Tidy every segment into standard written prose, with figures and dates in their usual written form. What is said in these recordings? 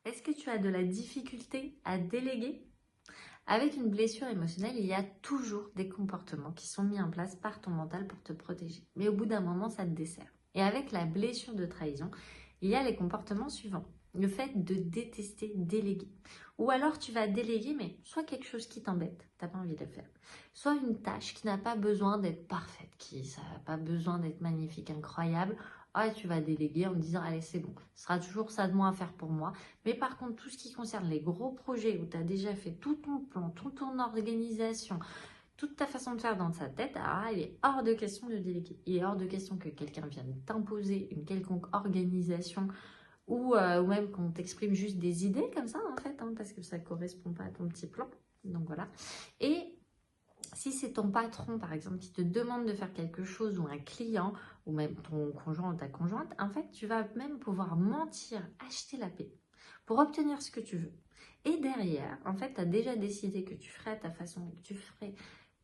Est-ce que tu as de la difficulté à déléguer? Avec une blessure émotionnelle, il y a toujours des comportements qui sont mis en place par ton mental pour te protéger. Mais au bout d'un moment, ça te dessert. Et avec la blessure de trahison, il y a les comportements suivants. Le fait de détester déléguer. Ou alors tu vas déléguer, mais soit quelque chose qui t'embête, tu n'as pas envie de le faire. Soit une tâche qui n'a pas besoin d'être parfaite, ça n'a pas besoin d'être magnifique, incroyable. Ah, tu vas déléguer en te disant, allez, c'est bon, ce sera toujours ça de moins à faire pour moi. Mais par contre, tout ce qui concerne les gros projets où tu as déjà fait tout ton plan, toute ton organisation, toute ta façon de faire dans ta tête, alors il est hors de question de déléguer. Il est hors de question que quelqu'un vienne t'imposer une quelconque organisation ou même qu'on t'exprime juste des idées comme ça, en fait, parce que ça ne correspond pas à ton petit plan. Donc voilà. Et si c'est ton patron, par exemple, qui te demande de faire quelque chose, ou un client, ou même ton conjoint ou ta conjointe, en fait, tu vas même pouvoir mentir, acheter la paix, pour obtenir ce que tu veux. Et derrière, en fait, tu as déjà décidé que tu ferais à ta façon, que tu ferais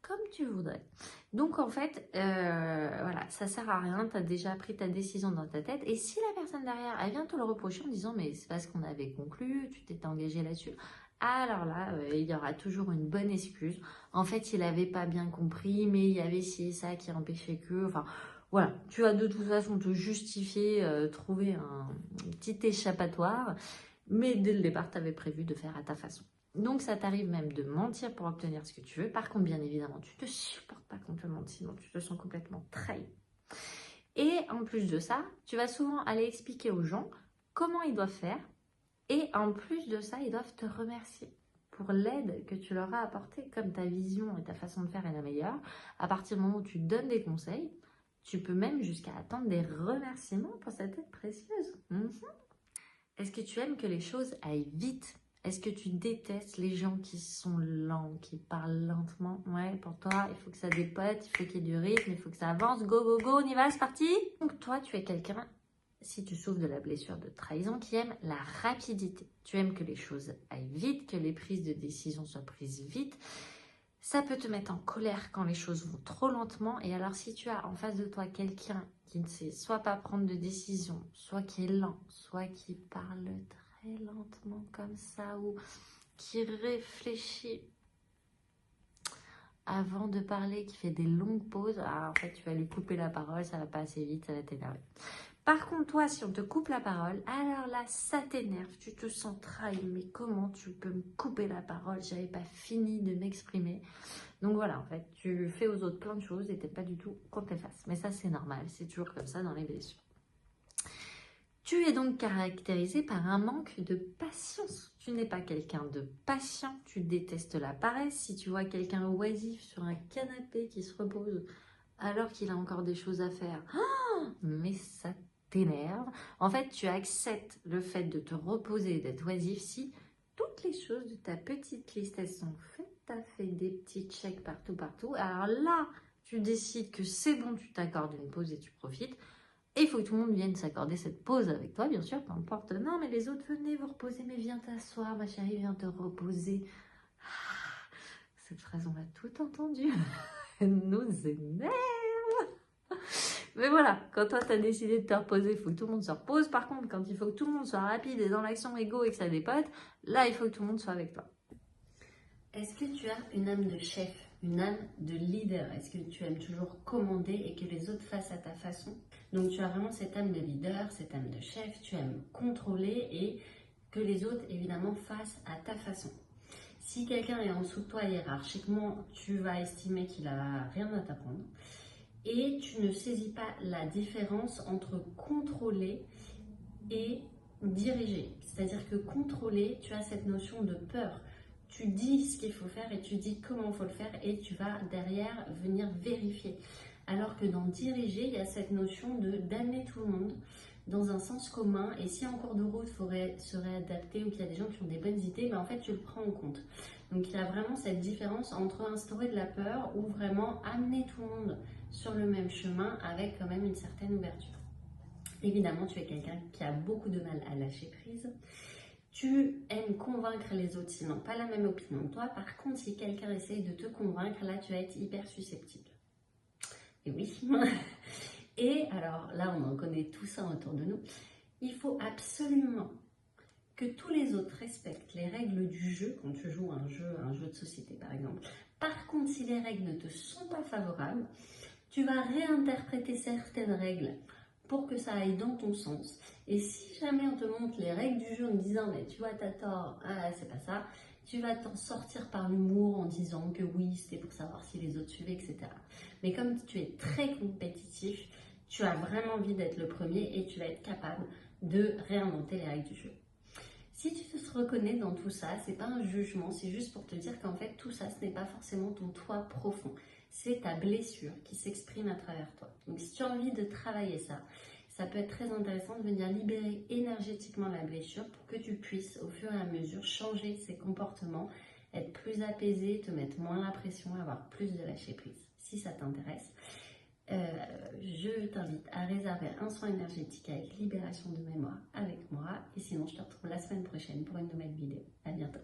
comme tu voudrais. Donc, en fait, voilà, ça sert à rien, tu as déjà pris ta décision dans ta tête. Et si la personne derrière, elle vient te le reprocher en disant, mais c'est parce qu'on avait conclu, tu t'étais engagé là-dessus, alors là, il y aura toujours une bonne excuse. En fait, il n'avait pas bien compris, mais il y avait ci et ça qui empêchait que... Enfin, voilà, tu vas de toute façon te justifier, trouver un petit échappatoire, mais dès le départ, tu avais prévu de faire à ta façon. Donc, ça t'arrive même de mentir pour obtenir ce que tu veux. Par contre, bien évidemment, tu ne te supportes pas qu'on te mente, sinon tu te sens complètement trahi. Et en plus de ça, tu vas souvent aller expliquer aux gens comment ils doivent faire. Et en plus de ça, ils doivent te remercier pour l'aide que tu leur as apportée. Comme ta vision et ta façon de faire est la meilleure, à partir du moment où tu donnes des conseils, tu peux même jusqu'à attendre des remerciements pour cette aide précieuse. Est-ce que tu aimes que les choses aillent vite? Est-ce que tu détestes les gens qui sont lents, qui parlent lentement? Ouais, pour toi, il faut que ça dépote, il faut qu'il y ait du rythme, il faut que ça avance. Go, go, go, on y va, c'est parti! Donc toi, tu es quelqu'un, si tu souffres de la blessure de trahison, qui aime la rapidité. Tu aimes que les choses aillent vite, que les prises de décision soient prises vite. Ça peut te mettre en colère quand les choses vont trop lentement. Et alors, si tu as en face de toi quelqu'un qui ne sait soit pas prendre de décision, soit qui est lent, soit qui parle très lentement comme ça, ou qui réfléchit avant de parler, qui fait des longues pauses, ah, en fait, tu vas lui couper la parole, ça va pas assez vite, ça va t'énerver. Par contre, toi, si on te coupe la parole, alors là, ça t'énerve, tu te sens trahi. Mais comment tu peux me couper la parole? J'avais pas fini de m'exprimer. Donc voilà, en fait, tu fais aux autres plein de choses et t'es pas du tout qu'on te les fasse. Mais ça, c'est normal, c'est toujours comme ça dans les blessures. Tu es donc caractérisé par un manque de patience. Tu n'es pas quelqu'un de patient, tu détestes la paresse. Si tu vois quelqu'un oisif sur un canapé qui se repose alors qu'il a encore des choses à faire, mais ça t'énerve. En fait, tu acceptes le fait de te reposer, d'être oisif si toutes les choses de ta petite liste, elles sont faites. Tu as fait des petits checks partout. Alors là, tu décides que c'est bon, tu t'accordes une pause et tu profites. Et il faut que tout le monde vienne s'accorder cette pause avec toi, bien sûr, peu importe. Non, mais les autres, venez vous reposer, mais viens t'asseoir, ma chérie, viens te reposer. Ah, cette phrase, on l'a tout entendu. Elle nous énerve. Mais voilà, quand toi, tu as décidé de te reposer, il faut que tout le monde se repose. Par contre, quand il faut que tout le monde soit rapide et dans l'action égaux et que ça dépote, là, il faut que tout le monde soit avec toi. Est-ce que tu as une âme de chef, une âme de leader? Est-ce que tu aimes toujours commander et que les autres fassent à ta façon? Donc tu as vraiment cette âme de leader, cette âme de chef, tu aimes contrôler et que les autres évidemment fassent à ta façon. Si quelqu'un est en dessous de toi hiérarchiquement, tu vas estimer qu'il n'a rien à t'apprendre et tu ne saisis pas la différence entre contrôler et diriger. C'est-à-dire que contrôler, tu as cette notion de peur. Tu dis ce qu'il faut faire et tu dis comment il faut le faire et tu vas derrière venir vérifier. Alors que dans diriger, il y a cette notion d'amener tout le monde dans un sens commun et si en cours de route serait adapté ou qu'il y a des gens qui ont des bonnes idées, ben en fait tu le prends en compte. Donc il y a vraiment cette différence entre instaurer de la peur ou vraiment amener tout le monde sur le même chemin avec quand même une certaine ouverture. Évidemment, tu es quelqu'un qui a beaucoup de mal à lâcher prise. Tu aimes convaincre les autres s'ils n'ont pas la même opinion que toi. Par contre, si quelqu'un essaye de te convaincre, là, tu vas être hyper susceptible. Et oui. Et alors, là, on en connaît tout ça autour de nous. Il faut absolument que tous les autres respectent les règles du jeu quand tu joues un jeu de société par exemple. Par contre, si les règles ne te sont pas favorables, tu vas réinterpréter certaines règles pour que ça aille dans ton sens. Et si jamais on te montre les règles du jeu en disant mais tu vois t'as tort, ah, c'est pas ça, tu vas t'en sortir par l'humour en disant que oui c'était pour savoir si les autres suivaient, etc. Mais comme tu es très compétitif, tu as vraiment envie d'être le premier et tu vas être capable de réinventer les règles du jeu. Si tu te reconnais dans tout ça, c'est pas un jugement, c'est juste pour te dire qu'en fait tout ça ce n'est pas forcément ton toi profond, c'est ta blessure qui s'exprime à travers toi. Donc si tu as envie de travailler ça, ça peut être très intéressant de venir libérer énergétiquement la blessure pour que tu puisses au fur et à mesure changer ces comportements, être plus apaisé, te mettre moins la pression, avoir plus de lâcher prise. Si ça t'intéresse, je t'invite à réserver un soin énergétique avec libération de mémoire avec moi. Et sinon, je te retrouve la semaine prochaine pour une nouvelle vidéo. À bientôt.